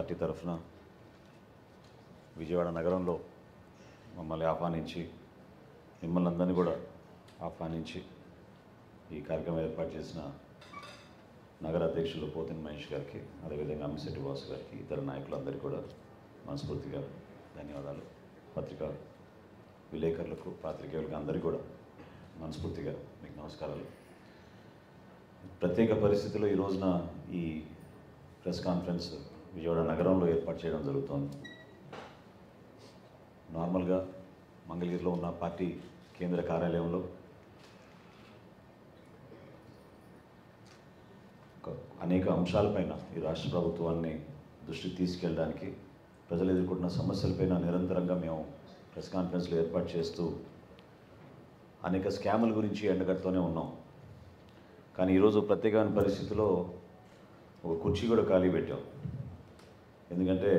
Party తరఫున విజయవాడ నగరంలో మమ్మల్ని ఆహ్వానించి మిమ్మల్ని అందరినీ కూడా ఆహ్వానించి ఈ కార్యక్రమం ఏర్పాటు చేసిన నగర అధ్యక్షులు పోతిన మహేష్ గారికి, అదేవిధంగా అమ్మిశెట్టి వాసు గారికి, ఇతర నాయకులందరికీ కూడా మనస్ఫూర్తిగా ధన్యవాదాలు. పత్రికా విలేకరులకు, పాత్రికేయులకు అందరికీ కూడా మనస్ఫూర్తిగా మీకు నమస్కారాలు. ప్రత్యేక పరిస్థితుల్లో ఈ రోజున ఈ ప్రెస్ కాన్ఫరెన్స్ విజయవాడ నగరంలో ఏర్పాటు చేయడం జరుగుతోంది. నార్మల్గా మంగళగిరిలో ఉన్న పార్టీ కేంద్ర కార్యాలయంలో అనేక అంశాలపైన ఈ రాష్ట్ర ప్రభుత్వాన్ని దృష్టికి తీసుకెళ్ళడానికి, ప్రజలు ఎదుర్కొంటున్న సమస్యలపైన నిరంతరంగా మేము ప్రెస్ కాన్ఫరెన్స్లు ఏర్పాటు చేస్తూ అనేక స్కాముల గురించి ఎండగడుతూనే ఉన్నాం. కానీ ఈరోజు ప్రత్యేకమైన పరిస్థితిలో ఒక కుర్చీ కూడా ఖాళీ పెట్టాం. ఎందుకంటే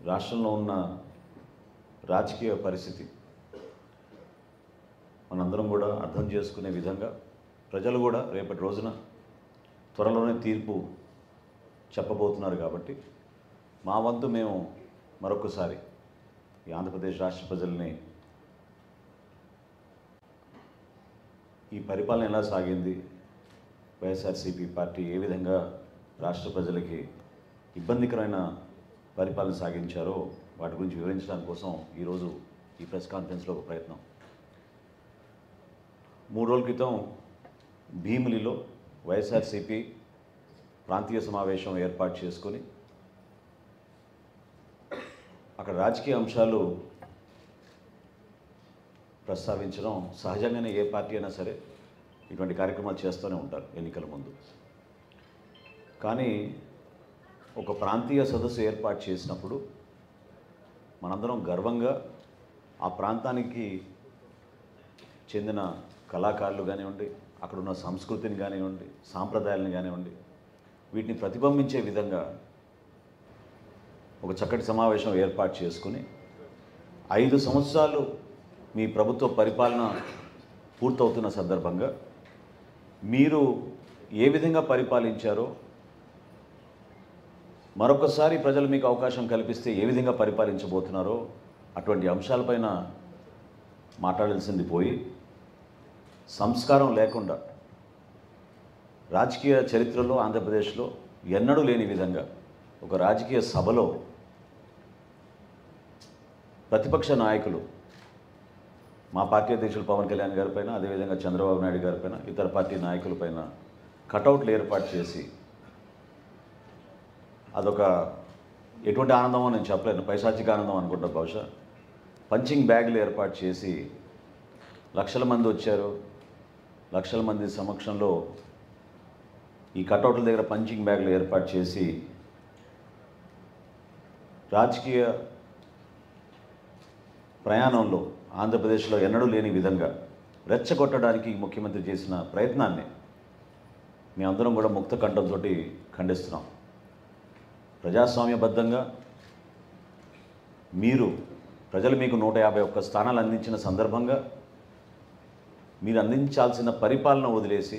రాష్ట్రంలో ఉన్న రాజకీయ పరిస్థితి మనందరం కూడా అర్థం చేసుకునే విధంగా ప్రజలు కూడా రేపటి రోజున త్వరలోనే తీర్పు చెప్పబోతున్నారు. కాబట్టి మా వంతు మేము మరొకసారి ఈ ఆంధ్రప్రదేశ్ రాష్ట్ర ప్రజల్ని ఈ పరిపాలన ఎలా సాగింది, వైఎస్ఆర్సీపీ పార్టీ ఏ విధంగా రాష్ట్ర ప్రజలకి ఇబ్బందికరమైన పరిపాలన సాగించారో వాటి గురించి వివరించడానికి కోసం ఈరోజు ఈ ప్రెస్ కాన్ఫరెన్స్లో ఒక ప్రయత్నం. 3 రోజుల క్రితం భీమిలిలో వైఎస్ఆర్సీపీ ప్రాంతీయ సమావేశం ఏర్పాటు చేసుకొని అక్కడ రాజకీయ అంశాలు ప్రస్తావించడం సహజంగానే ఏ పార్టీ అయినా సరే ఇటువంటి కార్యక్రమాలు చేస్తూనే ఉంటారు ఎన్నికల ముందు. కానీ ఒక ప్రాంతీయ సదస్సు ఏర్పాటు చేసినప్పుడు మనందరం గర్వంగా ఆ ప్రాంతానికి చెందిన కళాకారులు కానివ్వండి, అక్కడున్న సంస్కృతిని కానివ్వండి, సాంప్రదాయాలను కానివ్వండి, వీటిని ప్రతిబింబించే విధంగా ఒక చక్కటి సమావేశం ఏర్పాటు చేసుకుని 5 సంవత్సరాలు మీ ప్రభుత్వ పరిపాలన పూర్తవుతున్న సందర్భంగా మీరు ఏ విధంగా పరిపాలించారో, మరొకసారి ప్రజలు మీకు అవకాశం కల్పిస్తే ఏ విధంగా పరిపాలించబోతున్నారో అటువంటి అంశాలపైన మాట్లాడాల్సింది పోయి, సంస్కారం లేకుండా రాజకీయ చరిత్రలో ఆంధ్రప్రదేశ్లో ఎన్నడూ లేని విధంగా ఒక రాజకీయ సభలో ప్రతిపక్ష నాయకులు మా పార్టీ అధ్యక్షులు పవన్ కళ్యాణ్ గారిపైన, అదేవిధంగా చంద్రబాబు నాయుడు గారిపైన, ఇతర పార్టీ నాయకులపైన కటౌట్లు ఏర్పాటు చేసి, అదొక ఎటువంటి ఆనందమో నేను చెప్పలేను, పైశాచిక ఆనందం అనుకుంటా బహుశా. పంచింగ్ బ్యాగులు ఏర్పాటు చేసి లక్షల మంది వచ్చారు, లక్షల మంది సమక్షంలో ఈ కటౌట్ల దగ్గర పంచింగ్ బ్యాగులు ఏర్పాటు చేసి రాజకీయ ప్రయాణంలో ఆంధ్రప్రదేశ్లో ఎన్నడూ లేని విధంగా రెచ్చగొట్టడానికి ముఖ్యమంత్రి చేసిన ప్రయత్నాన్ని మేమందరం కూడా ముక్త కంఠంతో ఖండిస్తున్నాం. ప్రజాస్వామ్యబద్ధంగా ప్రజలు మీకు 151 స్థానాలు అందించిన సందర్భంగా మీరు అందించాల్సిన పరిపాలన వదిలేసి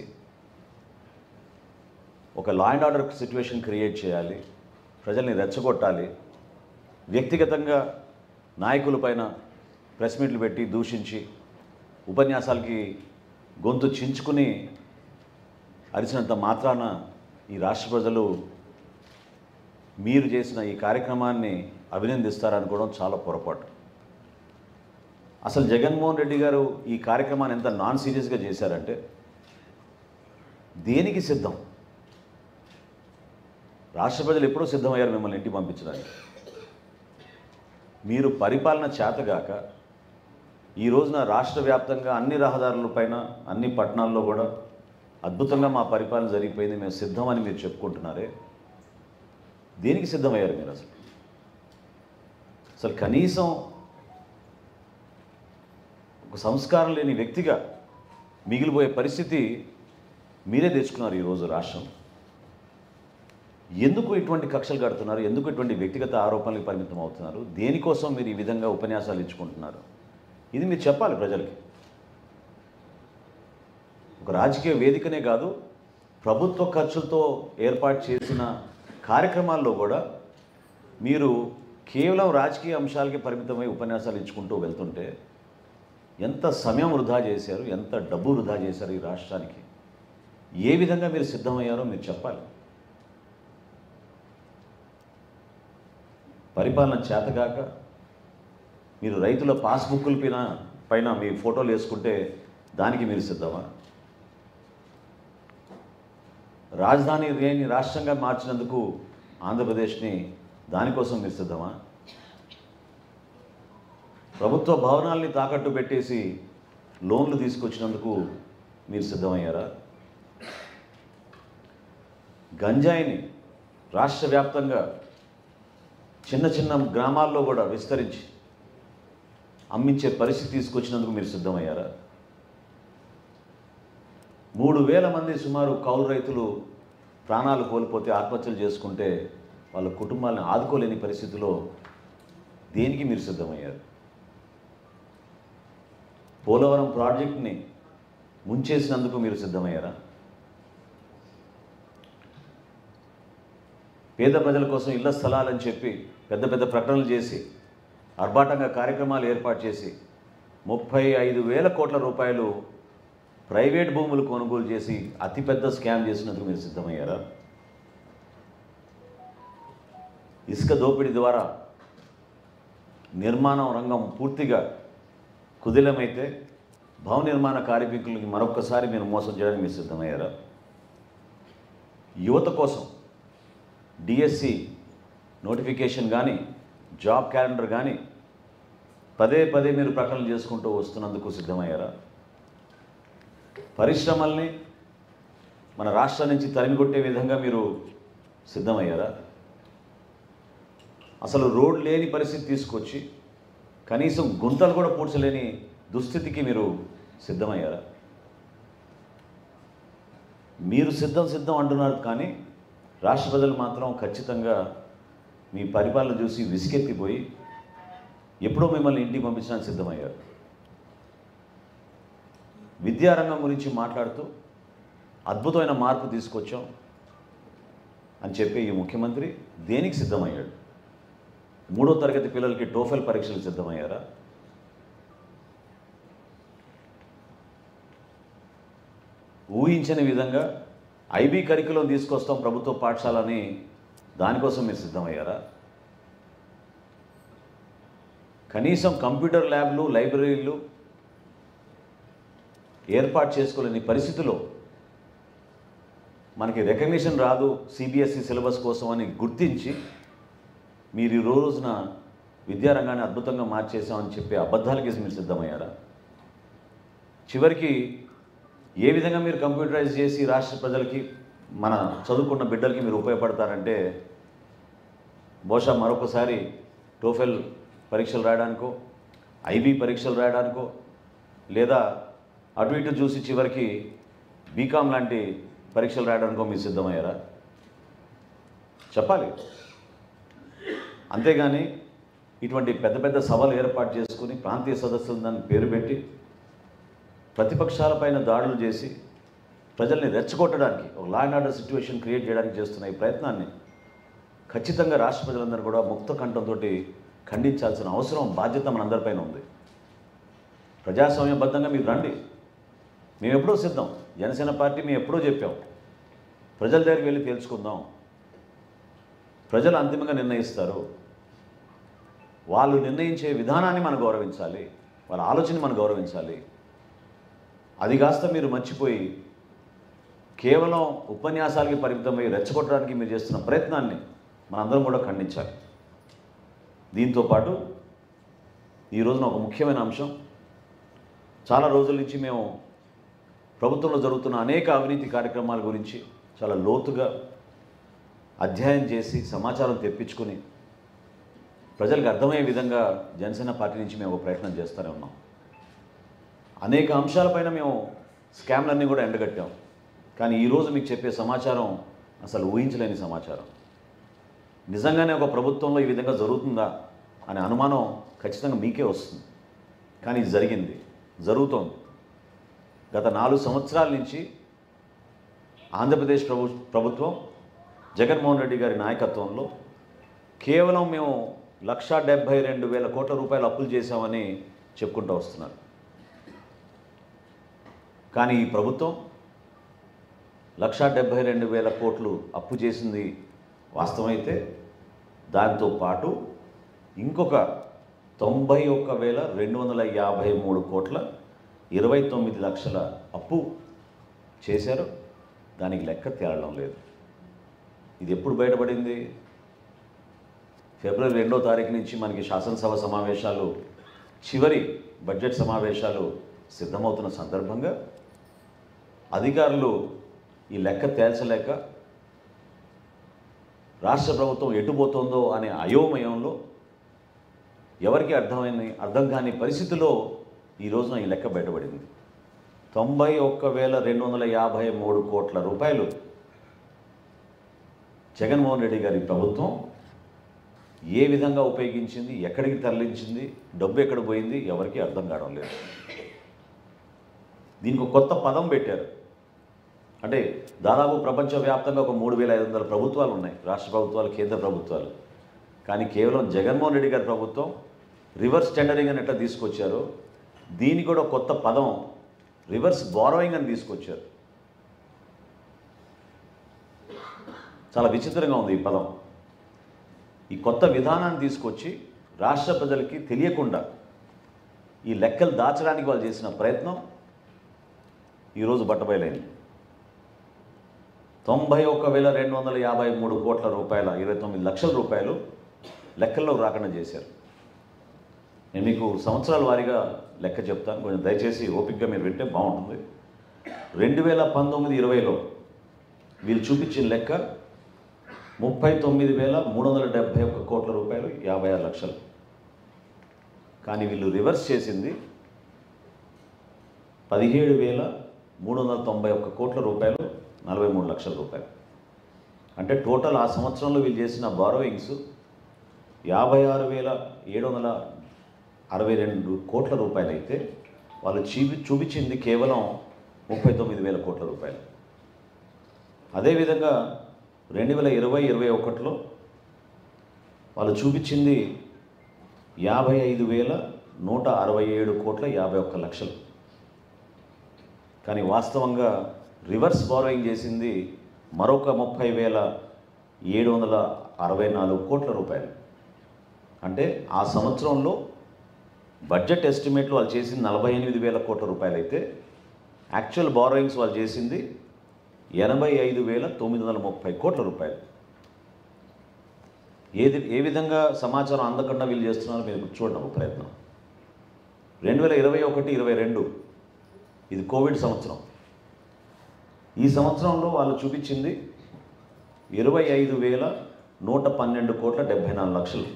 ఒక law and order situation create చేయాలి, ప్రజల్ని రెచ్చగొట్టాలి, వ్యక్తిగతంగా నాయకులపైన ప్రెస్ మీట్లు పెట్టి దూషించి ఉపన్యాసాలకి గొంతు చించుకుని అరిచినంత మాత్రాన ఈ రాష్ట్ర ప్రజలు మీరు చేసిన ఈ కార్యక్రమాన్ని అభినందిస్తారనుకోవడం చాలా పొరపాటు. అసలు జగన్మోహన్ రెడ్డి గారు ఈ కార్యక్రమాన్ని ఎంత నాన్ సీరియస్గా చేశారంటే, దేనికి సిద్ధం? రాష్ట్ర ప్రజలు ఎప్పుడూ సిద్ధమయ్యారు మిమ్మల్ని ఇంటికి పంపించడానికి. మీరు పరిపాలన చేతగాక ఈ రోజున రాష్ట్ర వ్యాప్తంగా అన్ని రహదారులపైన, అన్ని పట్టణాల్లో కూడా అద్భుతంగా మా పరిపాలన జరిగిపోయింది, మేము సిద్ధమని మీరు చెప్పుకుంటున్నారే, దేనికి సిద్ధమయ్యారు మీరు? అసలు కనీసం ఒక సంస్కారం లేని వ్యక్తిగా మిగిలిపోయే పరిస్థితి మీరే తెచ్చుకున్నారు ఈరోజు రాష్ట్రం. ఎందుకు ఇటువంటి కక్షలు కడుతున్నారు? ఎందుకు ఇటువంటి వ్యక్తిగత ఆరోపణలకు పరిమితం అవుతున్నారు? దేనికోసం మీరు ఈ విధంగా ఉపన్యాసాలు ఇచ్చుకుంటున్నారు? ఇది మీరు చెప్పాలి ప్రజలకి. ఒక రాజకీయ వేదికనే కాదు, ప్రభుత్వ ఖర్చులతో ఏర్పాటు చేసిన కార్యక్రమాల్లో కూడా మీరు కేవలం రాజకీయ అంశాలకి పరిమితమై ఉపన్యాసాలు ఇచ్చుకుంటూ వెళ్తుంటే ఎంత సమయం వృధా చేశారు, ఎంత డబ్బు వృధా చేశారు ఈ రాష్ట్రానికి, ఏ విధంగా మీరు సిద్ధమయ్యారో మీరు చెప్పాలి. పరిపాలన చేతగాక మీరు రైతుల పాస్బుక్కుల పైన మీ ఫోటోలు వేసుకుంటే దానికి మీరు సిద్ధమా? రాజధాని లేని రాష్ట్రంగా మార్చినందుకు ఆంధ్రప్రదేశ్ని దానికోసం మీరు సిద్ధమా? ప్రభుత్వ భవనాల్ని తాకట్టు పెట్టేసి లోన్లు తీసుకొచ్చినందుకు మీరు సిద్ధమయ్యారా? గంజాయిని రాష్ట్ర వ్యాప్తంగా చిన్న చిన్న గ్రామాల్లో కూడా విస్తరించి అమ్మించే పరిస్థితి తీసుకొచ్చినందుకు మీరు సిద్ధమయ్యారా? 3,000 మంది సుమారు కౌలు రైతులు ప్రాణాలు కోల్పోతే ఆత్మహత్యలు చేసుకుంటే వాళ్ళ కుటుంబాలను ఆదుకోలేని పరిస్థితిలో దేనికి మీరు సిద్ధమయ్యారు? పోలవరం ప్రాజెక్ట్ని ముంచేసినందుకు మీరు సిద్ధమయ్యారా? పేద ప్రజల కోసం ఇళ్ల స్థలాలని చెప్పి పెద్ద పెద్ద ప్రకటనలు చేసి ఆర్భాటంగా కార్యక్రమాలు ఏర్పాటు చేసి 35,000 కోట్ల రూపాయలు ప్రైవేట్ భూములు కొనుగోలు చేసి అతిపెద్ద స్కామ్ చేసినందుకు మీరు సిద్ధమయ్యారా? ఇసుక దోపిడీ ద్వారా నిర్మాణం రంగం పూర్తిగా కుదిలమైతే భవన నిర్మాణ కార్మికులకి మరొకసారి మీరు మోసం చేయడానికి మీరు సిద్ధమయ్యారా? యువత కోసం డిఎస్సి నోటిఫికేషన్ కానీ జాబ్ క్యాలెండర్ కానీ పదే పదే మీరు ప్రకటనలు చేసుకుంటూ వస్తున్నందుకు సిద్ధమయ్యారా? పరిశ్రమల్ని మన రాష్ట్రం నుంచి తరిమికొట్టే విధంగా మీరు సిద్ధమయ్యారా? అసలు రోడ్ లేని పరిస్థితి తీసుకొచ్చి కనీసం గుంతలు కూడా పూడ్చలేని దుస్థితికి మీరు సిద్ధమయ్యారా? మీరు సిద్ధం అంటున్నారు, కానీ రాష్ట్ర ప్రజలు మాత్రం ఖచ్చితంగా మీ పరిపాలన చూసి విసిగెత్తిపోయి ఎప్పుడో మిమ్మల్ని ఇంటికి పంపించడానికి సిద్ధమయ్యారు. విద్యారంగం గురించి మాట్లాడుతూ అద్భుతమైన మార్పు తీసుకొచ్చాం అని చెప్పి ఈ ముఖ్యమంత్రి దేనికి సిద్ధమయ్యాడు? 3వ తరగతి పిల్లలకి టోఫెల్ పరీక్షలు సిద్ధమయ్యారా? ఊహించని విధంగా ఐబీ కరికులం తీసుకొస్తాం ప్రభుత్వ పాఠశాలని, దానికోసం మీరు సిద్ధమయ్యారా? కనీసం కంప్యూటర్ ల్యాబ్లు, లైబ్రరీలు ఏర్పాటు చేసుకోలేని పరిస్థితిలో మనకి రికగ్నిషన్ రాదు సిబిఎస్ఈ సిలబస్ కోసం అని గుర్తించి మీరు ఈ రోజున విద్యారంగాన్ని అద్భుతంగా మార్చేసామని చెప్పి అబద్ధాలకి మీరు సిద్ధమయ్యారా? చివరికి ఏ విధంగా మీరు కంప్యూటరైజ్ చేసి రాష్ట్ర ప్రజలకి, మన చదువుకున్న బిడ్డలకి మీరు ఉపయోగపడతారంటే బహుశా మరొకసారి టోఫెల్ పరీక్షలు రాయడానికో, ఐబీ పరీక్షలు రాయడానికో, లేదా అటు ఇటు చూసి చివరికి బీకామ్ లాంటి పరీక్షలు రాయడానికో మీరు సిద్ధమయ్యారా? చెప్పాలి. అంతేగాని ఇటువంటి పెద్ద పెద్ద సభలు ఏర్పాటు చేసుకుని ప్రాంతీయ సదస్సులు దాన్ని పేరు పెట్టి ప్రతిపక్షాలపైన దాడులు చేసి ప్రజల్ని రెచ్చగొట్టడానికి, ఒక law and order situation create చేయడానికి చేస్తున్న ఈ ప్రయత్నాన్ని ఖచ్చితంగా రాష్ట్ర ప్రజలందరూ కూడా ముక్త కంఠంతో ఖండించాల్సిన అవసరం, బాధ్యత మనందరిపైన ఉంది. ప్రజాస్వామ్యబద్ధంగా మీరు రండి, మేము ఎప్పుడో సిద్ధం. జనసేన పార్టీ మేము ఎప్పుడో చెప్పాం, ప్రజల దగ్గరికి వెళ్ళి తేల్చుకుందాం. ప్రజలు అంతిమంగా నిర్ణయిస్తారు. వాళ్ళు నిర్ణయించే విధానాన్ని మనం గౌరవించాలి, వాళ్ళ ఆలోచనని మనం గౌరవించాలి. అది కాస్త మీరు మర్చిపోయి కేవలం ఉపన్యాసాలకి పరిమితమై రెచ్చగొట్టడానికి మీరు చేస్తున్న ప్రయత్నాన్ని మనందరం కూడా ఖండించాలి. దీంతో పాటు ఈ రోజున ఒక ముఖ్యమైన అంశం, చాలా రోజుల నుంచి మేము ప్రభుత్వంలో జరుగుతున్న అనేక అవినీతి కార్యక్రమాల గురించి చాలా లోతుగా అధ్యయనం చేసి సమాచారం తెప్పించుకుని ప్రజలకు అర్థమయ్యే విధంగా జనసేన పార్టీ నుంచి మేము ఒక ప్రయత్నం చేస్తూనే ఉన్నాం. అనేక అంశాలపైన మేము స్కామ్లన్నీ కూడా ఎండగట్టాం. కానీ ఈరోజు మీకు చెప్పే సమాచారం అసలు ఊహించలేని సమాచారం. నిజంగానే ఒక ప్రభుత్వంలో ఈ విధంగా జరుగుతుందా అనే అనుమానం ఖచ్చితంగా మీకే వస్తుంది. కానీ ఇది జరిగింది, జరుగుతోంది. గత 4 సంవత్సరాల నుంచి ఆంధ్రప్రదేశ్ ప్రభుత్వం జగన్మోహన్ రెడ్డి గారి నాయకత్వంలో కేవలం మేము 1,72,000 కోట్ల రూపాయలు అప్పులు చేశామని చెప్పుకుంటూ వస్తున్నారు. కానీ ఈ ప్రభుత్వం 1,72,000 కోట్లు అప్పు చేసింది వాస్తవమైతే దాంతో పాటు ఇంకొక 91,253 కోట్ల 29 లక్షల అప్పు చేశారు. దానికి లెక్క తేలడం లేదు. ఇది ఎప్పుడు బయటపడింది? ఫిబ్రవరి 2వ తారీఖు నుంచి మనకి శాసనసభ సమావేశాలు, చివరి బడ్జెట్ సమావేశాలు సిద్ధమవుతున్న సందర్భంగా అధికారులు ఈ లెక్క తేల్చలేక రాష్ట్ర ప్రభుత్వం ఎటుపోతుందో అనే అయోమయంలో ఎవరికి అర్థం కాని పరిస్థితిలో ఈ రోజున ఈ లెక్క బయటపడింది. 91,253 కోట్ల రూపాయలు జగన్మోహన్ రెడ్డి గారి ప్రభుత్వం ఏ విధంగా ఉపయోగించింది, ఎక్కడికి తరలించింది, డబ్బు ఎక్కడ పోయింది ఎవరికి అర్థం కావడం లేదు. దీనికి ఒక కొత్త పదం పెట్టారు. అంటే దాదాపు ప్రపంచవ్యాప్తంగా ఒక 3,500 ప్రభుత్వాలు ఉన్నాయి, రాష్ట్ర ప్రభుత్వాలు, కేంద్ర ప్రభుత్వాలు. కానీ కేవలం జగన్మోహన్ రెడ్డి గారి ప్రభుత్వం రివర్స్ టెండరింగ్ అని ఎట్లా తీసుకొచ్చారో దీనికి కూడా కొత్త పదం రివర్స్ బారోయింగ్ అని తీసుకొచ్చారు. చాలా విచిత్రంగా ఉంది ఈ పదం. ఈ కొత్త విధానాన్ని తీసుకొచ్చి రాష్ట్ర ప్రజలకి తెలియకుండా ఈ లెక్కలు దాచడానికి వాళ్ళు చేసిన ప్రయత్నం ఈరోజు బట్టబయలైంది. 91,253 కోట్ల రూపాయల 29 లక్షల రూపాయలు లెక్కల్లో రాకుండా చేశారు. నేను మీకు సంవత్సరాల వారీగా లెక్క చెప్తాను, కొంచెం దయచేసి ఓపికగా మీరు వింటే బాగుంటుంది. 2019-20లో వీళ్ళు చూపించిన లెక్క 39,371 కోట్ల రూపాయలు 56 లక్షలు. కానీ వీళ్ళు రివర్స్ చేసింది 17,391 కోట్ల రూపాయలు 43 లక్షల రూపాయలు. అంటే టోటల్ ఆ సంవత్సరంలో వీళ్ళు చేసిన బారోయింగ్స్ 56,762 కోట్ల రూపాయలు అయితే వాళ్ళు చూపించింది కేవలం 39,000 కోట్ల రూపాయలు. అదేవిధంగా 2020-21లో వాళ్ళు చూపించింది 55,167 కోట్ల 51 లక్షలు. కానీ వాస్తవంగా రివర్స్ బారోయింగ్ చేసింది మరొక 30,764 కోట్ల రూపాయలు. అంటే ఆ సంవత్సరంలో బడ్జెట్ ఎస్టిమేట్లు వాళ్ళు చేసింది 48,000 కోట్ల రూపాయలు అయితే యాక్చువల్ బారోయింగ్స్ వాళ్ళు చేసింది 85,930 కోట్ల రూపాయలు. ఏ విధంగా సమాచారం అందకుండా వీళ్ళు చేస్తున్నారో మీరు చూడడం ఒక ప్రయత్నం. 2021-22 ఇది కోవిడ్ సంవత్సరం. ఈ సంవత్సరంలో వాళ్ళు చూపించింది 25,112 కోట్ల 74 లక్షలు.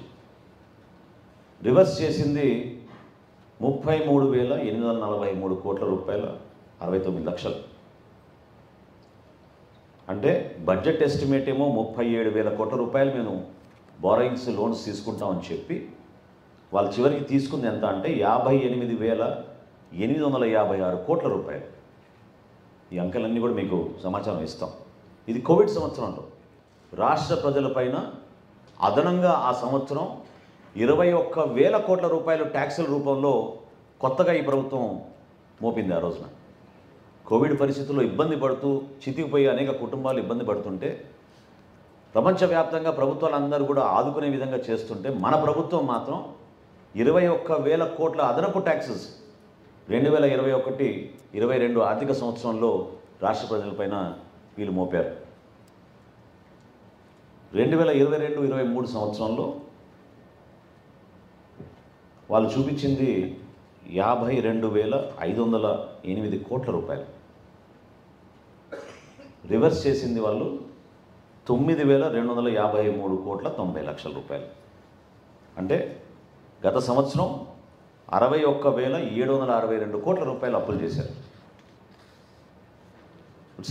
రివర్స్ చేసింది 33,843 కోట్ల రూపాయల 69 లక్షలు. అంటే బడ్జెట్ ఎస్టిమేట్ ఏమో 37,000 కోట్ల రూపాయలు మేము బారోయింగ్స్ లోన్స్ తీసుకుంటామని చెప్పి వాళ్ళు చివరికి తీసుకుంది ఎంత అంటే 58,856 కోట్ల రూపాయలు. ఈ అంకెలన్నీ కూడా మీకు సమాచారం ఇస్తాం. ఇది కోవిడ్ సంవత్సరంలో రాష్ట్ర ప్రజలపైన అదనంగా ఆ సంవత్సరం 21,000 కోట్ల రూపాయలు ట్యాక్సుల రూపంలో కొత్తగా ఈ ప్రభుత్వం మోపింది. ఆ రోజున కోవిడ్ పరిస్థితుల్లో ఇబ్బంది పడుతూ చితికిపోయి అనేక కుటుంబాలు ఇబ్బంది పడుతుంటే ప్రపంచవ్యాప్తంగా ప్రభుత్వాలందరూ కూడా ఆదుకునే విధంగా చేస్తుంటే మన ప్రభుత్వం మాత్రం 21,000 కోట్ల అదనపు ట్యాక్సెస్ 2021-22 ఆర్థిక సంవత్సరంలో రాష్ట్ర ప్రజలపైన వీళ్ళు మోపారు. 2022-23 సంవత్సరంలో వాళ్ళు చూపించింది 52,508 కోట్ల రూపాయలు. రివర్స్ చేసింది వాళ్ళు 9,253 కోట్ల 90 లక్షల రూపాయలు. అంటే గత సంవత్సరం 61,762 కోట్ల రూపాయలు అప్పులు చేశారు.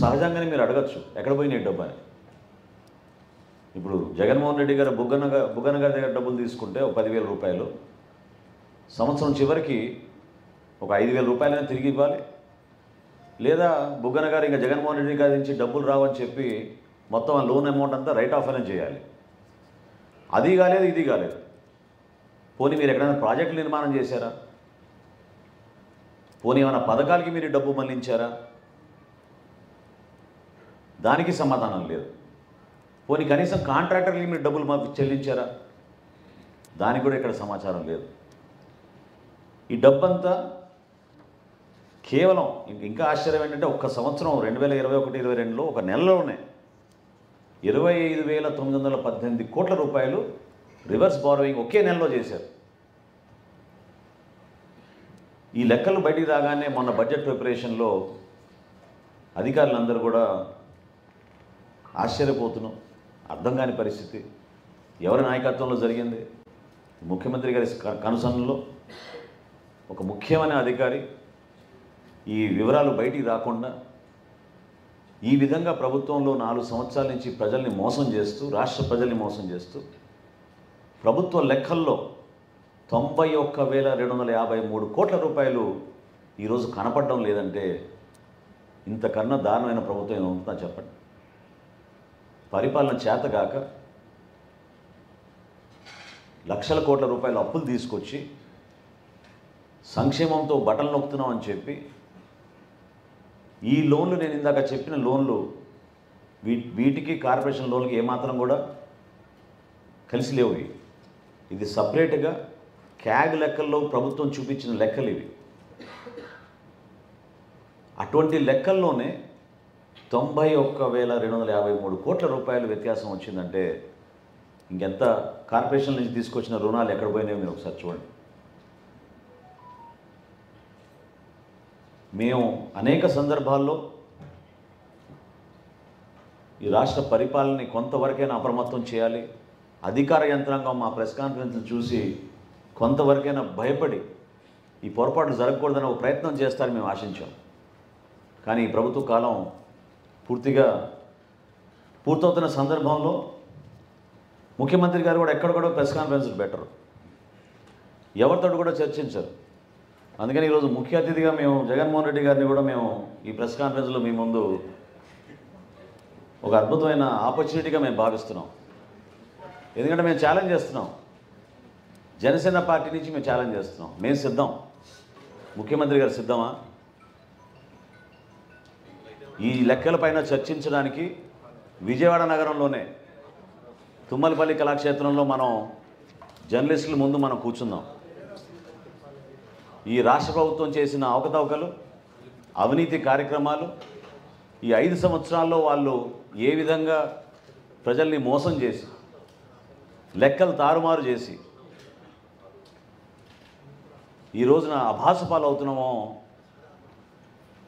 సహజంగానే మీరు అడగచ్చు ఎక్కడ పోయినాయి డబ్బు అని. ఇప్పుడు జగన్మోహన్ రెడ్డి గారు బుగ్గన గారి దగ్గర డబ్బులు తీసుకుంటే ఒక 10,000 రూపాయలు, సంవత్సరం చివరికి ఒక 5,000 రూపాయలైనా తిరిగి ఇవ్వాలి. లేదా బుగ్గన గారు ఇంకా జగన్మోహన్ రెడ్డి గారి నుంచి డబ్బులు రావని చెప్పి మొత్తం ఆ లోన్ అమౌంట్ అంతా రైట్ ఆఫ్ అనేది చేయాలి. అది కాలేదు, ఇది కాలేదు. పోనీ మీరు ఎక్కడైనా ప్రాజెక్టులు నిర్మాణం చేశారా? పోనీ ఏమైనా పథకాలకి మీరు డబ్బు మళ్లించారా? దానికి సమాధానం లేదు. పోనీ కనీసం కాంట్రాక్టర్లకి మీరు డబ్బులు మాకు చెల్లించారా? దానికి కూడా ఇక్కడ సమాచారం లేదు. ఈ డబ్బంతా కేవలం ఇంకా ఆశ్చర్యం ఏంటంటే ఒక్క సంవత్సరం 2021-22లో ఒక నెలలోనే 25,918 కోట్ల రూపాయలు రివర్స్ బారోయింగ్ ఒకే నెలలో చేశారు. ఈ లెక్కలు బయటికి రాగానే మొన్న బడ్జెట్ ప్రిపరేషన్లో అధికారులందరూ కూడా ఆశ్చర్యపోతున్నాం. అర్థం కాని పరిస్థితి. ఎవరి నాయకత్వంలో జరిగింది? ముఖ్యమంత్రి గారి కనుసన్నలో ఒక ముఖ్యమైన అధికారి ఈ వివరాలు బయటికి రాకుండా ఈ విధంగా ప్రభుత్వంలో 4 సంవత్సరాల నుంచి ప్రజల్ని మోసం చేస్తూ, రాష్ట్ర ప్రజల్ని మోసం చేస్తూ ప్రభుత్వ లెక్కల్లో 91,253 కోట్ల రూపాయలు ఈరోజు కనపడడం లేదంటే ఇంతకన్నా దారుణమైన ప్రభుత్వం ఏమవుతుందో చెప్పండి. పరిపాలన చేతగాక లక్షల కోట్ల రూపాయల అప్పులు తీసుకొచ్చి సంక్షేమంతో బటన్ నొక్కుతున్నాం అని చెప్పి ఈ లోన్లు, నేను ఇందాక చెప్పిన లోన్లు, వీటికి కార్పొరేషన్ లోన్లకి ఏమాత్రం కూడా కలిసి లేవు. ఇది సపరేట్గా క్యాగ్ లెక్కల్లో ప్రభుత్వం చూపించిన లెక్కలు ఇవి. అటువంటి లెక్కల్లోనే 91,253 కోట్ల రూపాయలు వ్యత్యాసం వచ్చిందంటే ఇంకెంత కార్పొరేషన్ నుంచి తీసుకొచ్చిన రుణాలు ఎక్కడ పోయినాయో మీరు ఒకసారి చూడండి. మేము అనేక సందర్భాల్లో ఈ రాష్ట్ర పరిపాలనని కొంతవరకైనా అప్రమత్తం చేయాలి. అధికార యంత్రాంగం మా ప్రెస్ కాన్ఫరెన్స్లు చూసి కొంతవరకైనా భయపడి ఈ పొరపాట్లు జరగకూడదని ఒక ప్రయత్నం చేస్తారని మేము ఆశించాం. కానీ ఈ ప్రభుత్వ కాలం పూర్తవుతున్న సందర్భంలో ముఖ్యమంత్రి గారు కూడా ఎక్కడ కూడా ప్రెస్ కాన్ఫరెన్స్లు పెట్టరు, ఎవరితో కూడా చర్చించరు. అందుకని ఈరోజు ముఖ్య అతిథిగా మేము జగన్మోహన్ రెడ్డి గారిని కూడా మేము ఈ ప్రెస్ కాన్ఫరెన్స్లో మీ ముందు ఒక అద్భుతమైన ఆపర్చునిటీగా మేము భావిస్తున్నాం. ఎందుకంటే మేము ఛాలెంజ్ చేస్తున్నాం, జనసేన పార్టీ నుంచి మేము ఛాలెంజ్ చేస్తున్నాం. మేము సిద్ధం, ముఖ్యమంత్రి గారు సిద్ధమా? ఈ లెక్కలపైన చర్చించడానికి విజయవాడ నగరంలోనే తుమ్మలపల్లి కళాక్షేత్రంలో మనం జర్నలిస్టుల ముందు మనం కూర్చుందాం. ఈ రాష్ట్ర ప్రభుత్వం చేసిన అవకతవకలు, అవినీతి కార్యక్రమాలు, ఈ 5 సంవత్సరాల్లో వాళ్ళు ఏ విధంగా ప్రజల్ని మోసం చేసి, లెక్కలు తారుమారు చేసి ఈ రోజున అభాసపాలు అవుతున్నామో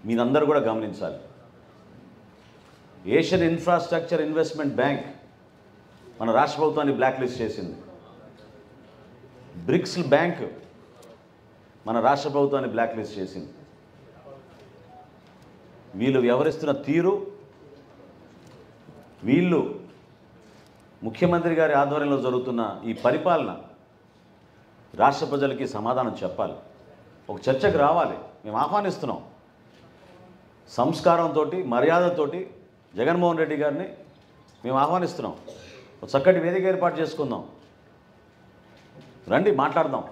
మీరందరూ కూడా గమనించాలి. ఏషియన్ ఇన్ఫ్రాస్ట్రక్చర్ ఇన్వెస్ట్మెంట్ బ్యాంక్ మన రాష్ట్ర ప్రభుత్వాన్ని బ్లాక్ లిస్ట్ చేసింది. బ్రిక్స్ బ్యాంక్ మన రాష్ట్ర ప్రభుత్వాన్ని బ్లాక్ లిస్ట్ చేసింది. వీళ్ళు వ్యవహరిస్తున్న తీరు, వీళ్ళు ముఖ్యమంత్రి గారి ఆధ్వర్యంలో జరుగుతున్న ఈ పరిపాలన రాష్ట్ర ప్రజలకి సమాధానం చెప్పాలి, ఒక చర్చకు రావాలి. మేము ఆహ్వానిస్తున్నాం. సంస్కారంతో, మర్యాదతోటి జగన్మోహన్ రెడ్డి గారిని మేము ఆహ్వానిస్తున్నాం. ఒక చక్కటి వేదిక ఏర్పాటు చేసుకుందాం, రండి మాట్లాడదాం.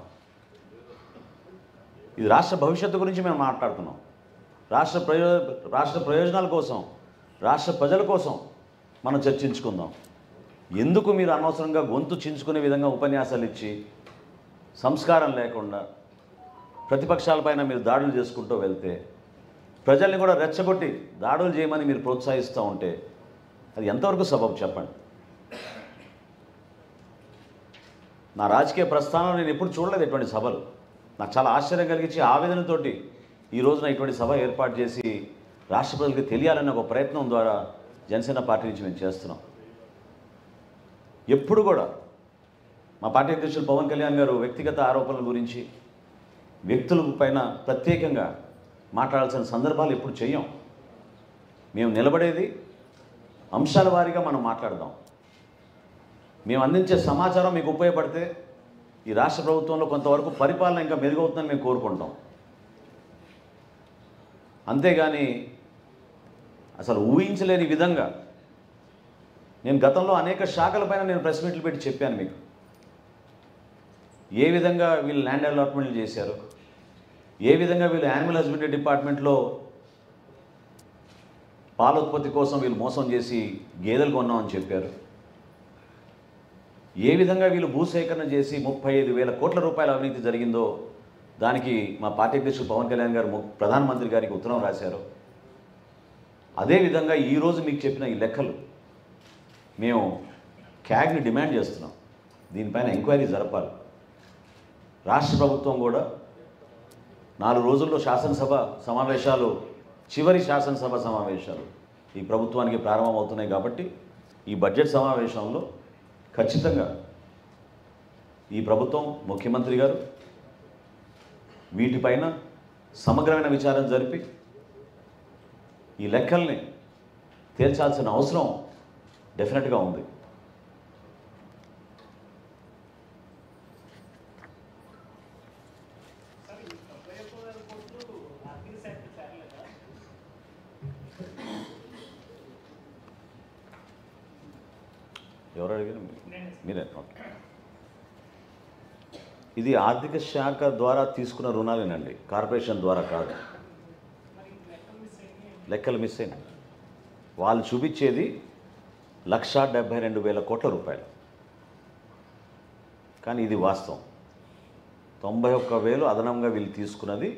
ఇది రాష్ట్ర భవిష్యత్తు గురించి మేము మాట్లాడుతున్నాం. రాష్ట్ర ప్రయోజనాల కోసం, రాష్ట్ర ప్రజల కోసం మనం చర్చించుకుందాం. ఎందుకు మీరు అనవసరంగా గొంతు చించుకునే విధంగా ఉపన్యాసాలు ఇచ్చి, సంస్కారం లేకుండా ప్రతిపక్షాలపైన మీరు దాడులు చేసుకుంటూ వెళ్తే, ప్రజల్ని కూడా రెచ్చగొట్టి దాడులు చేయమని మీరు ప్రోత్సహిస్తూ ఉంటే అది ఎంతవరకు సబబు చెప్పండి. నా రాజకీయ ప్రస్థానంలో నేను ఎప్పుడు చూడలేదు ఇటువంటి సభలు. నాకు చాలా ఆశ్చర్యం కలిగించి, ఆవేదనతోటి ఈ రోజున ఇటువంటి సభ ఏర్పాటు చేసి రాష్ట్ర ప్రజలకు తెలియాలన్న ఒక ప్రయత్నం ద్వారా జనసేన పార్టీ నుంచి మేము చేస్తున్నాం. ఎప్పుడు కూడా మా పార్టీ అధ్యక్షులు పవన్ కళ్యాణ్ గారు వ్యక్తిగత ఆరోపణల గురించి, వ్యక్తుల పైన ప్రత్యేకంగా మాట్లాడాల్సిన సందర్భాలు ఎప్పుడు చెయ్యం. మేము నిలబడేది అంశాల వారీగా మనం మాట్లాడదాం. మేము అందించే సమాచారం మీకు ఉపయోగపడితే ఈ రాష్ట్ర ప్రభుత్వంలో కొంతవరకు పరిపాలన ఇంకా మెరుగవుతుందని మేము కోరుకుంటాం. అంతేగాని అసలు ఊహించలేని విధంగా నేను గతంలో అనేక శాఖలపైన నేను ప్రెస్ మీట్లు పెట్టి చెప్పాను మీకు ఏ విధంగా వీళ్ళు ల్యాండ్ అలాట్మెంట్లు చేశారు, ఏ విధంగా వీళ్ళు యానిమల్ హస్బెండరీ డిపార్ట్మెంట్లో పాల ఉత్పత్తి కోసం వీళ్ళు మోసం చేసి గేదెలు కొన్నామని చెప్పారు, ఏ విధంగా వీళ్ళు భూసేకరణ చేసి 35,000 కోట్ల రూపాయల అవినీతి జరిగిందో దానికి మా పార్టీ అధ్యక్షుడు పవన్ కళ్యాణ్ గారు ప్రధానమంత్రి గారికి ఉత్తరం రాశారు. అదేవిధంగా ఈరోజు మీకు చెప్పిన ఈ లెక్కలు మేము క్యాగ్ని డిమాండ్ చేస్తున్నాం. దీనిపైన ఎంక్వైరీ జరపాలి. రాష్ట్ర ప్రభుత్వం కూడా 4 రోజుల్లో శాసనసభ సమావేశాలు, చివరి శాసనసభ సమావేశాలు ఈ ప్రభుత్వానికి ప్రారంభమవుతున్నాయి కాబట్టి ఈ బడ్జెట్ సమావేశంలో ఖచ్చితంగా ఈ ప్రభుత్వం, ముఖ్యమంత్రి గారు వీటిపైన సమగ్రమైన విచారణ జరిపి ఈ లెక్కల్ని తేల్చాల్సిన అవసరం డెఫినెట్గా ఉంది. ఎవరు అడిగారు? మీరే. ఇది ఆర్థిక శాఖ ద్వారా తీసుకున్న రుణాలేనండి, కార్పొరేషన్ ద్వారా కాదు. లెక్కలు మిస్ అయినాయి. వాళ్ళు చూపించేది 1,72,000 కోట్ల రూపాయలు, కానీ ఇది వాస్తవం 91,000 అదనంగా వీళ్ళు తీసుకున్నది.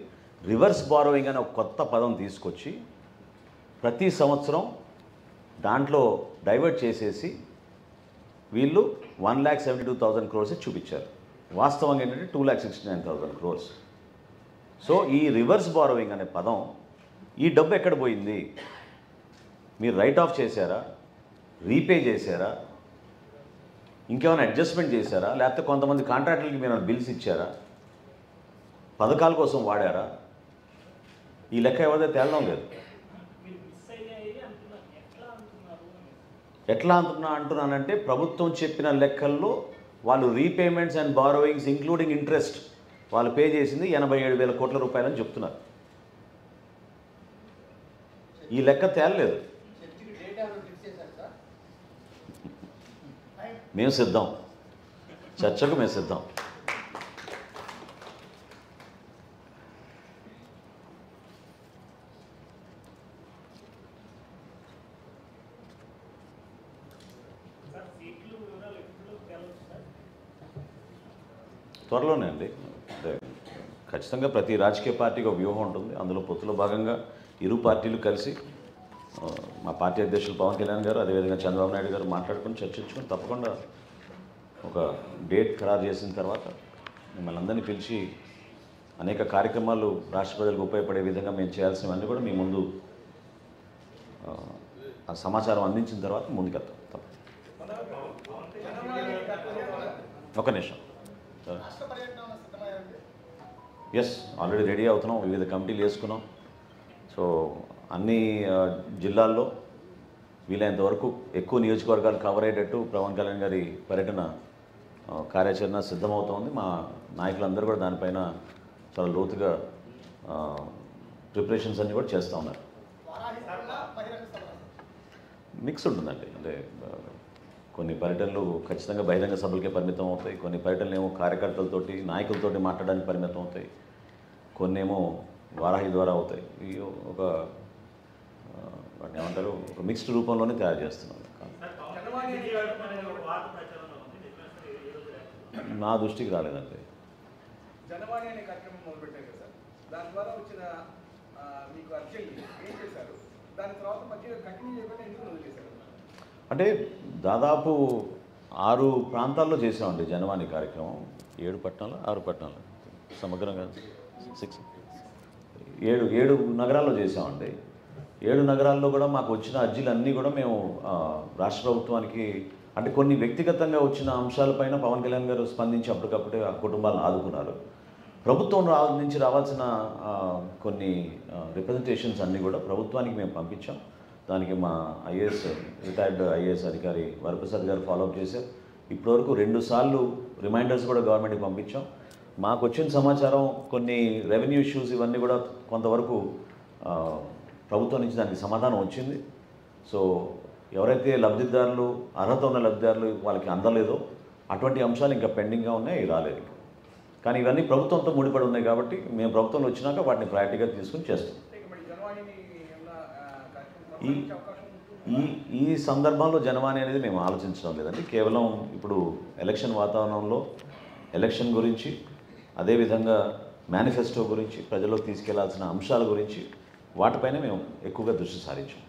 రివర్స్ బారోయింగ్ అనే ఒక కొత్త పదం తీసుకొచ్చి ప్రతి సంవత్సరం దాంట్లో డైవర్ట్ చేసేసి వీళ్ళు 1,72,000 crores చూపించారు. వాస్తవంగా ఏంటంటే 2,69,000 crores. సో ఈ రివర్స్ బారోయింగ్ అనే పదం, ఈ డబ్బు ఎక్కడ పోయింది? మీరు రైట్ ఆఫ్ చేశారా, రీపే చేశారా, ఇంకేమైనా అడ్జస్ట్మెంట్ చేశారా, లేకపోతే కొంతమంది కాంట్రాక్టర్లకి మీరు బిల్స్ ఇచ్చారా, పథకాల కోసం వాడారా? ఈ లెక్క ఎవరిదో తేలడం లేదు. ఎట్లా అంటున్నానంటే ప్రభుత్వం చెప్పిన లెక్కల్లో వాళ్ళు repayments and borrowings including interest వాళ్ళు పే చేసింది 87,000 కోట్ల రూపాయలు అని చెప్తున్నారు. ఈ లెక్క తేలలేదు. మేము సిద్ధం, చర్చకు మేము సిద్ధం. త్వరలోనే అండి. అంటే ఖచ్చితంగా ప్రతి రాజకీయ పార్టీకి ఒక వ్యూహం ఉంటుంది. అందులో పొత్తులో భాగంగా ఇరు పార్టీలు కలిసి మా పార్టీ అధ్యక్షులు పవన్ కళ్యాణ్ గారు, అదేవిధంగా చంద్రబాబు నాయుడు గారు మాట్లాడుకుని చర్చించుకొని తప్పకుండా ఒక డేట్ ఖరారు చేసిన తర్వాత మిమ్మల్ని అందరినీ పిలిచి అనేక కార్యక్రమాలు రాష్ట్ర ప్రజలకు ఉపయోగపడే విధంగా మేము చేయాల్సినవన్నీ కూడా మీ ముందు ఆ సమాచారం అందించిన తర్వాత ముందుకెళ్తాం. ఒక నిమిషం. ఎస్, ఆల్రెడీ రెడీ అవుతున్నాం. వివిధ కమిటీలు వేసుకున్నాం. సో అన్ని జిల్లాల్లో వీలైనంత వరకు ఎక్కువ నియోజకవర్గాలు కవర్ అయ్యేటట్టు పవన్ కళ్యాణ్ గారి పర్యటన కార్యాచరణ సిద్ధమవుతోంది. మా నాయకులందరూ కూడా దానిపైన చాలా లోతుగా ప్రిపరేషన్స్ అన్నీ కూడా చేస్తూ ఉన్నారు. మిక్స్ ఉంటుందండి. అంటే కొన్ని పర్యటనలు ఖచ్చితంగా బహిరంగ సభలకే పరిమితం అవుతాయి, కొన్ని పర్యటనలు ఏమో కార్యకర్తలతోటి నాయకులతోటి మాట్లాడడానికి పరిమితం అవుతాయి, కొన్ని ఏమో వారాహి ద్వారా అవుతాయి. ఇవి ఒక వాటిని ఏమంటారు, ఒక మిక్స్డ్ రూపంలోనే తయారు చేస్తున్నాం. నా దృష్టికి రాలేదండి. జనవాణి అనే కార్యక్రమం మొదలుపెట్టారు కదా సార్, దాని ద్వారా వచ్చిన మీకు అర్జెంట్ ఏం చేశారు? దాని తర్వాత మధ్య కంటిన్యూ చేయకుండా ఎందుకు వదిలేశారు? అంటే దాదాపు 6 ప్రాంతాల్లో చేసామండి జనవాణి కార్యక్రమం. 7 పట్టణాలు 6 పట్టణాలు సమగ్రంగా 7 నగరాల్లో చేసామండి. 7 నగరాల్లో కూడా మాకు వచ్చిన అర్జీలన్నీ కూడా మేము రాష్ట్ర ప్రభుత్వానికి, అంటే కొన్ని వ్యక్తిగతంగా వచ్చిన అంశాలపైన పవన్ కళ్యాణ్ గారు స్పందించి అప్పటికప్పుడే ఆ కుటుంబాలను ఆదుకున్నారు. ప్రభుత్వం నుంచి రావాల్సిన కొన్ని రిప్రజెంటేషన్స్ అన్నీ కూడా ప్రభుత్వానికి మేము పంపించాం. దానికి మా రిటైర్డ్ ఐఏఎస్ అధికారి వరప్రసాద్ గారు ఫాలోఅప్ చేశారు. ఇప్పటివరకు 2 సార్లు రిమైండర్స్ కూడా గవర్నమెంట్కి పంపించాం. మాకు వచ్చిన సమాచారం కొన్ని రెవెన్యూ ఇష్యూస్ ఇవన్నీ కూడా కొంతవరకు ప్రభుత్వం నుంచి దానికి సమాధానం వచ్చింది. సో ఎవరైతే లబ్ధిదారులు అర్హత ఉన్న లబ్ధిదారులు వాళ్ళకి అందలేదో అటువంటి అంశాలు ఇంకా పెండింగ్గా ఉన్నాయి, రాలేదు. కానీ ఇవన్నీ ప్రభుత్వంతో ముడిపడి ఉన్నాయి కాబట్టి మేము ప్రభుత్వంలో వచ్చినాక వాటిని ప్రయారిటీగా తీసుకుని చేస్తాం. ఈ సందర్భంలో జనవాణి అనేది మేము ఆలోచించడం లేదండి. కేవలం ఇప్పుడు ఎలక్షన్ వాతావరణంలో ఎలక్షన్ గురించి, అదేవిధంగా మేనిఫెస్టో గురించి, ప్రజల్లోకి తీసుకెళ్లాల్సిన అంశాల గురించి వాటిపైన మేము ఎక్కువగా దృష్టి సారించాం.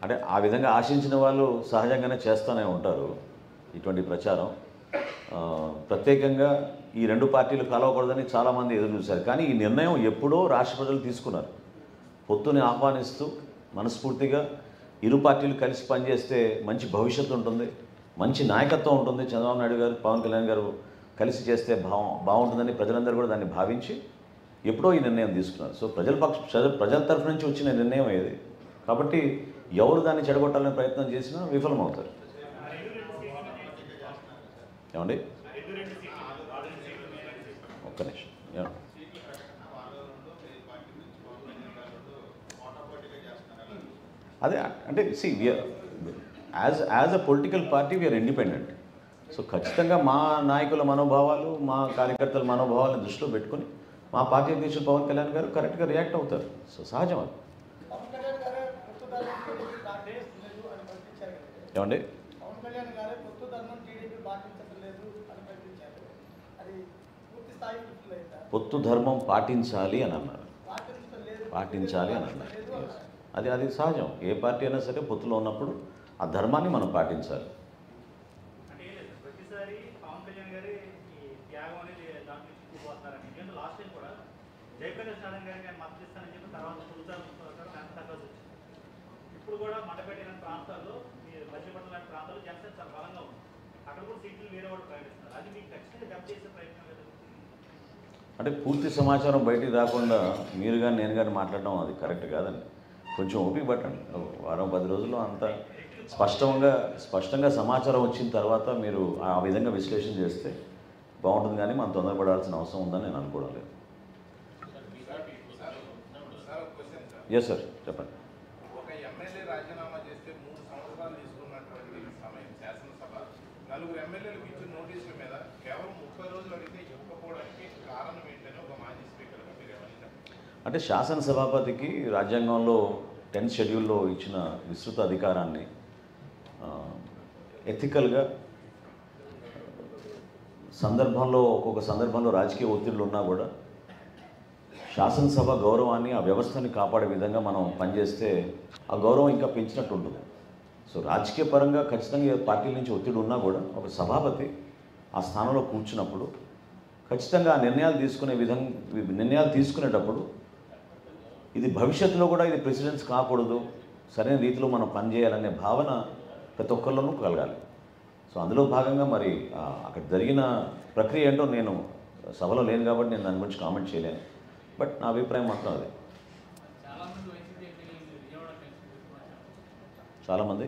అంటే ఆ విధంగా ఆశించిన వాళ్ళు సహజంగానే చేస్తూనే ఉంటారు ఇటువంటి ప్రచారం. ప్రత్యేకంగా ఈ రెండు పార్టీలు కలవకూడదని చాలామంది ఎదురు చూశారు. కానీ ఈ నిర్ణయం ఎప్పుడో రాష్ట్ర ప్రజలు తీసుకున్నారు. పొత్తుని ఆహ్వానిస్తూ మనస్ఫూర్తిగా ఇరు పార్టీలు కలిసి పనిచేస్తే మంచి భవిష్యత్తు ఉంటుంది, మంచి నాయకత్వం ఉంటుంది, చంద్రబాబు నాయుడు గారు, పవన్ కళ్యాణ్ గారు కలిసి చేస్తే బాగుంటుందని ప్రజలందరూ కూడా దాన్ని భావించి ఎప్పుడో ఈ నిర్ణయం తీసుకున్నారు. సో ప్రజల తరఫు నుంచి వచ్చిన నిర్ణయం ఏది కాబట్టి ఎవరు దాన్ని చెడగొట్టాలని ప్రయత్నం చేసినా విఫలమవుతారు. ఏమండి ఒక్క నిమిషం. అదే అంటే as a political party we are independent. So ఖచ్చితంగా మా నాయకుల మనోభావాలు, మా కార్యకర్తల మనోభావాలను దృష్టిలో పెట్టుకుని మా పార్టీ అధ్యక్షుడు పవన్ కళ్యాణ్ గారు కరెక్ట్గా రియాక్ట్ అవుతారు. సో సహజం అది. ఏమండి పొత్తు ధర్మం పాటించాలి అని అన్నారు. అది సహజం. ఏ పార్టీ అయినా సరే పొత్తులో ఉన్నప్పుడు ఆ ధర్మాన్ని మనం పాటించాలి. అంటే పూర్తి సమాచారం బయటికి రాకుండా మీరు కానీ నేను కానీ మాట్లాడడం అది కరెక్ట్ కాదండి. కొంచెం ఓపిక పట్టండి. వారం 10 రోజుల్లో అంత స్పష్టంగా సమాచారం వచ్చిన తర్వాత మీరు ఆ విధంగా విశ్లేషణ చేస్తే బాగుంటుంది. కానీ మనం తొందరపడాల్సిన అవసరం ఉందని నేను అనుకోవడం లేదు. ఎస్ సార్, చెప్పండి. ఒక ఎమ్మెల్యే రాజీనామా చేస్తే 3 సంవత్సరాలు తీసుకున్నటువంటి సమయం శాసనసభ 4 ఎమ్మెల్యేలకు ఇచ్చిన నోటీసుల మీద కేవలం 30 రోజులు అడిగితే ఇవ్వకపోవడానికి కారణం ఏంటని ఒక మాజీ స్పీకర్గా మీరు ఏమంటారు? అంటే శాసనసభాపతికి రాజ్యాంగంలో 10th షెడ్యూల్లో ఇచ్చిన విస్తృత అధికారాన్ని ఎథికల్గా ఒక్కొక్క సందర్భంలో రాజకీయ ఒత్తిళ్లు ఉన్నా కూడా శాసనసభ గౌరవాన్ని, ఆ వ్యవస్థని కాపాడే విధంగా మనం పనిచేస్తే ఆ గౌరవం ఇంకా పెంచినట్టు ఉంటుంది. సో రాజకీయ పరంగా ఖచ్చితంగా పార్టీల నుంచి ఒత్తిడి ఉన్నా కూడా ఒక సభాపతి ఆ స్థానంలో కూర్చున్నప్పుడు ఖచ్చితంగా ఆ నిర్ణయాలు తీసుకునేటప్పుడు ఇది భవిష్యత్తులో కూడా ఇది ప్రెసిడెన్స్ కాకూడదు, సరైన రీతిలో మనం పనిచేయాలనే భావన ప్రతి ఒక్కరిలోనూ కలగాలి. సో అందులో భాగంగా మరి అక్కడ జరిగిన ప్రక్రియ ఏంటో నేను సభలో లేను కాబట్టి నేను దాని గురించి కామెంట్ చేయలేను. బట్ నా అభిప్రాయం మాత్రం అదే. చాలామంది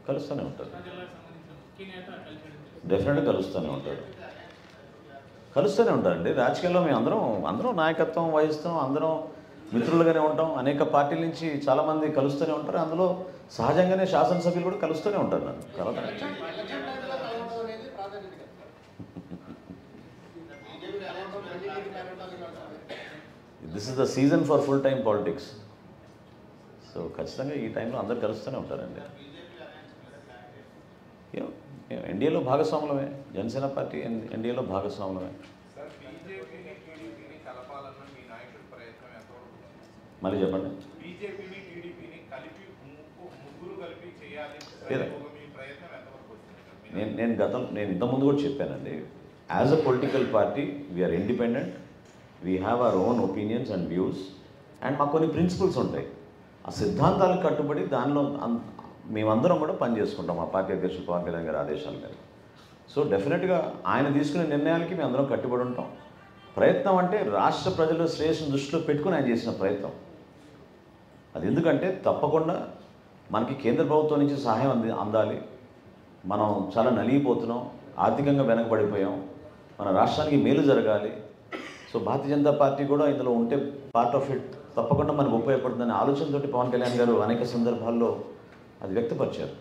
కలుస్తూనే ఉంటారు, డెఫినెట్గా కలుస్తూనే ఉంటారండి. రాజకీయాల్లో మేము అందరం నాయకత్వం వహిస్తాం, అందరం మిత్రులుగానే ఉంటాం. అనేక పార్టీల నుంచి చాలామంది కలుస్తూనే ఉంటారు. అందులో సహజంగానే శాసనసభ్యులు కూడా కలుస్తూనే ఉంటారు. నన్ను కలవడం this is the season for full time politics. So ఖచ్చితంగా ఈ టైంలో అందరు కలుస్తూనే ఉంటారండి. ఎన్డీఏలో భాగస్వాములమే, జనసేన పార్టీ ఎన్డీఏలో భాగస్వాములమే. మళ్ళీ చెప్పండి. నేను ఇంతకుముందు కూడా చెప్పానండి. As a political party we are independent, we have our own opinions and views, and మాకు కొన్ని ప్రిన్సిపల్స్ ఉంటాయి. ఆ సిద్ధాంతాలకు కట్టుబడి దానిలో మేమందరం కూడా పనిచేసుకుంటాం మా పార్టీ అధ్యక్షుడు పవన్ కళ్యాణ్ గారి ఆదేశాల మేరకు. సో డెఫినెట్గా ఆయన తీసుకునే నిర్ణయాలకి మేము అందరం కట్టుబడి ఉంటాం. ప్రయత్నం అంటే రాష్ట్ర ప్రజల శ్రేయస్సును దృష్టిలో పెట్టుకుని ఆయన చేసిన ప్రయత్నం అది. ఎందుకంటే తప్పకుండా మనకి కేంద్ర ప్రభుత్వం నుంచి సహాయం అందాలి. మనం చాలా నలిగిపోతున్నాం. ఆర్థికంగా వెనకబడిపోయాం, మన రాష్ట్రానికి మేలు జరగాలి. సో భారతీయ జనతా పార్టీ కూడా ఇందులో ఉంటే పార్ట్ ఆఫ్ ఇట్ తప్పకుండా మనకు ఉపయోగపడుతుందనే ఆలోచనతోటి పవన్ కళ్యాణ్ గారు అనేక సందర్భాల్లో అది వ్యక్తపరిచారు.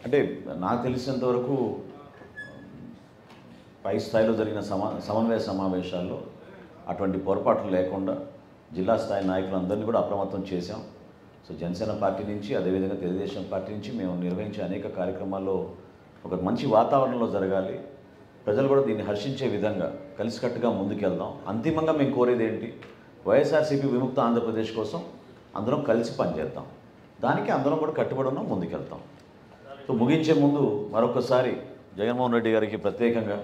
అంటే నాకు తెలిసినంత వరకు పై స్థాయిలో జరిగిన సమన్వయ సమావేశాల్లో అటువంటి పొరపాట్లు లేకుండా జిల్లా స్థాయి నాయకులందరినీ కూడా అప్రమత్తం చేశాం. సో జనసేన పార్టీ నుంచి, అదేవిధంగా తెలుగుదేశం పార్టీ నుంచి మేము నిర్వహించే అనేక కార్యక్రమాల్లో ఒక మంచి వాతావరణంలో జరగాలి, ప్రజలు కూడా దీన్ని హర్షించే విధంగా కలిసికట్టుగా ముందుకెళ్దాం. అంతిమంగా మేము కోరేది ఏంటి, వైఎస్ఆర్సీపీ విముక్త ఆంధ్రప్రదేశ్ కోసం అందరం కలిసి పనిచేద్దాం. దానికి అందరం కూడా కట్టుబడి ఉన్నాం, ముందుకెళ్తాం. సో ముగించే ముందు మరొకసారి జగన్మోహన్ రెడ్డి గారికి ప్రత్యేకంగా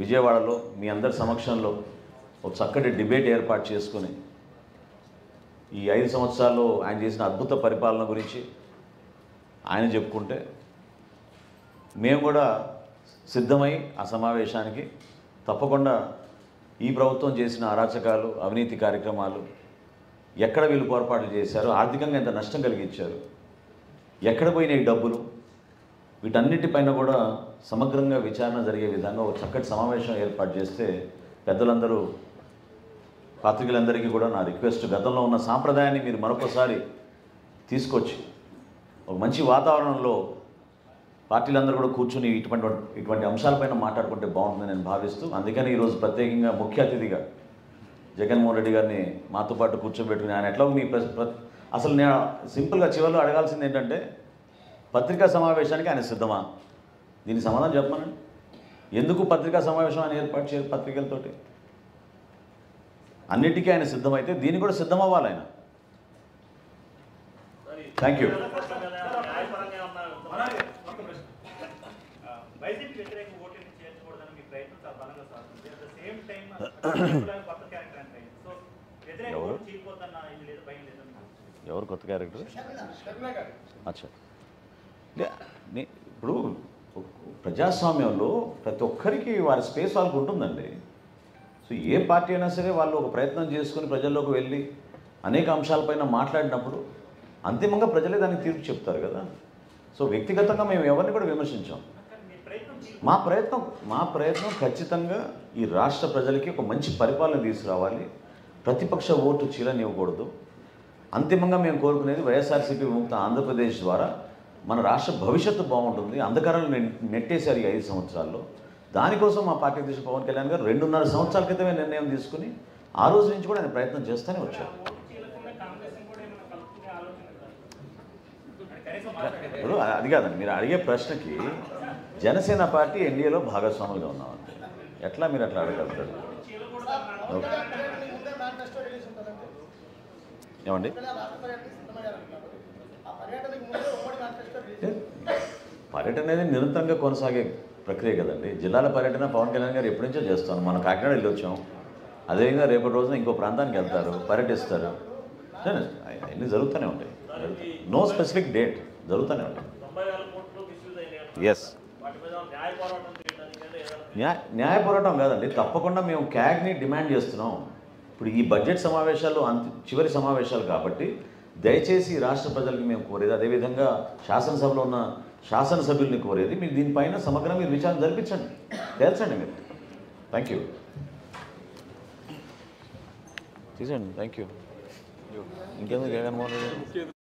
విజయవాడలో మీ అందరి సమక్షంలో ఒక చక్కటి డిబేట్ ఏర్పాటు చేసుకుని ఈ 5 సంవత్సరాల్లో ఆయన చేసిన అద్భుత పరిపాలన గురించి ఆయన చెప్పుకుంటే మేము కూడా సిద్ధమై ఆ సమావేశానికి తప్పకుండా ఈ ప్రభుత్వం చేసిన అరాచకాలు, అవినీతి కార్యక్రమాలు, ఎక్కడ వీళ్ళు పొరపాట్లు చేశారు, ఆర్థికంగా ఎంత నష్టం కలిగించారు, ఎక్కడ పోయిన ఈ డబ్బులు, వీటన్నిటిపైన కూడా సమగ్రంగా విచారణ జరిగే విధంగా ఒక చక్కటి సమావేశం ఏర్పాటు చేస్తే పెద్దలందరూ, పాత్రికలందరికీ కూడా నా రిక్వెస్ట్, గతంలో ఉన్న సాంప్రదాయాన్ని మీరు మరొకసారి తీసుకొచ్చి ఒక మంచి వాతావరణంలో పార్టీలందరూ కూడా కూర్చుని ఇటువంటి అంశాలపైన మాట్లాడుకుంటే బాగుంటుందని నేను భావిస్తూ, అందుకని ఈరోజు ప్రత్యేకంగా ముఖ్య అతిథిగా జగన్మోహన్ రెడ్డి గారిని మాతో పాటు కూర్చోబెట్టుకుని ఆయన ఎట్లా మీ అసలు నేను సింపుల్గా చివరిలో అడగాల్సింది ఏంటంటే, పత్రికా సమావేశానికి ఆయన సిద్ధమా? దీనికి సమాధానం చెప్పమనండి. ఎందుకు పత్రికా సమావేశం ఆయన ఏర్పాటు చేయరు? పత్రికలతోటి అన్నిటికీ ఆయన సిద్ధమైతే దీన్ని కూడా సిద్ధమవ్వాలి ఆయన. Thank you. ఎవరు కొత్త క్యారెక్టర్? అచ్చా, ఇప్పుడు ప్రజాస్వామ్యంలో ప్రతి ఒక్కరికి వారి స్పేస్ వాళ్ళకు ఉంటుందండి. సో ఏ పార్టీ అయినా సరే వాళ్ళు ఒక ప్రయత్నం చేసుకుని ప్రజల్లోకి వెళ్ళి అనేక అంశాలపైన మాట్లాడినప్పుడు అంతిమంగా ప్రజలే దానికి తీర్పు చెప్తారు కదా. సో వ్యక్తిగతంగా మేము ఎవరిని కూడా విమర్శించాం. మా ప్రయత్నం ఖచ్చితంగా ఈ రాష్ట్ర ప్రజలకి ఒక మంచి పరిపాలన తీసుకురావాలి, ప్రతిపక్ష ఓటు చీలనివ్వకూడదు. అంతిమంగా మేము కోరుకునేది వైఎస్ఆర్సీపీ విముక్త ఆంధ్రప్రదేశ్ ద్వారా మన రాష్ట్ర భవిష్యత్తు బాగుంటుంది. అంధకారాలు నెట్టేశారు ఈ 5 సంవత్సరాల్లో. దానికోసం మా పార్టీ అధ్యక్షుడు పవన్ కళ్యాణ్ గారు 2.5 సంవత్సరాల క్రితమే నిర్ణయం తీసుకుని ఆ రోజు నుంచి కూడా ఆయన ప్రయత్నం చేస్తూనే వచ్చారు. ఇప్పుడు అది కాదండి, మీరు అడిగే ప్రశ్నకి జనసేన పార్టీ ఎన్డీఏలో భాగస్వాములుగా ఉన్నామండి. ఎట్లా మీరు అట్లా అడగలుగుతారు? ఏమండి, పర్యటన అనేది నిరంతరంగా కొనసాగే ప్రక్రియ కదండి. జిల్లాల పర్యటన పవన్ కళ్యాణ్ గారు ఎప్పటి నుంచో చేస్తాను. మనం కాకినాడ వెళ్ళి వచ్చాం, అదేవిధంగా రేపటి రోజున ఇంకో ప్రాంతానికి వెళ్తారు, పర్యటిస్తారు. అన్నీ జరుగుతూనే ఉంటాయి. నో స్పెసిఫిక్ డేట్, జరుగుతూనే ఉంటాయి. ఎస్, న్యాయ పోరాటం కాదండి, తప్పకుండా మేము క్యాగ్ని డిమాండ్ చేస్తున్నాం. ఇప్పుడు ఈ బడ్జెట్ సమావేశాలు చివరి సమావేశాలు కాబట్టి దయచేసి రాష్ట్ర ప్రజలకి మేము కోరేది, అదేవిధంగా శాసనసభలో ఉన్న శాసనసభ్యుల్ని కోరేది, మీరు దీనిపైన సమగ్రంగా మీరు విచారణ జరిపించండి, తేల్చండి మీరు. Thank you. తీసండి. Thank you. ఇంకేందుకు జగన్మోహన్ రెడ్డి?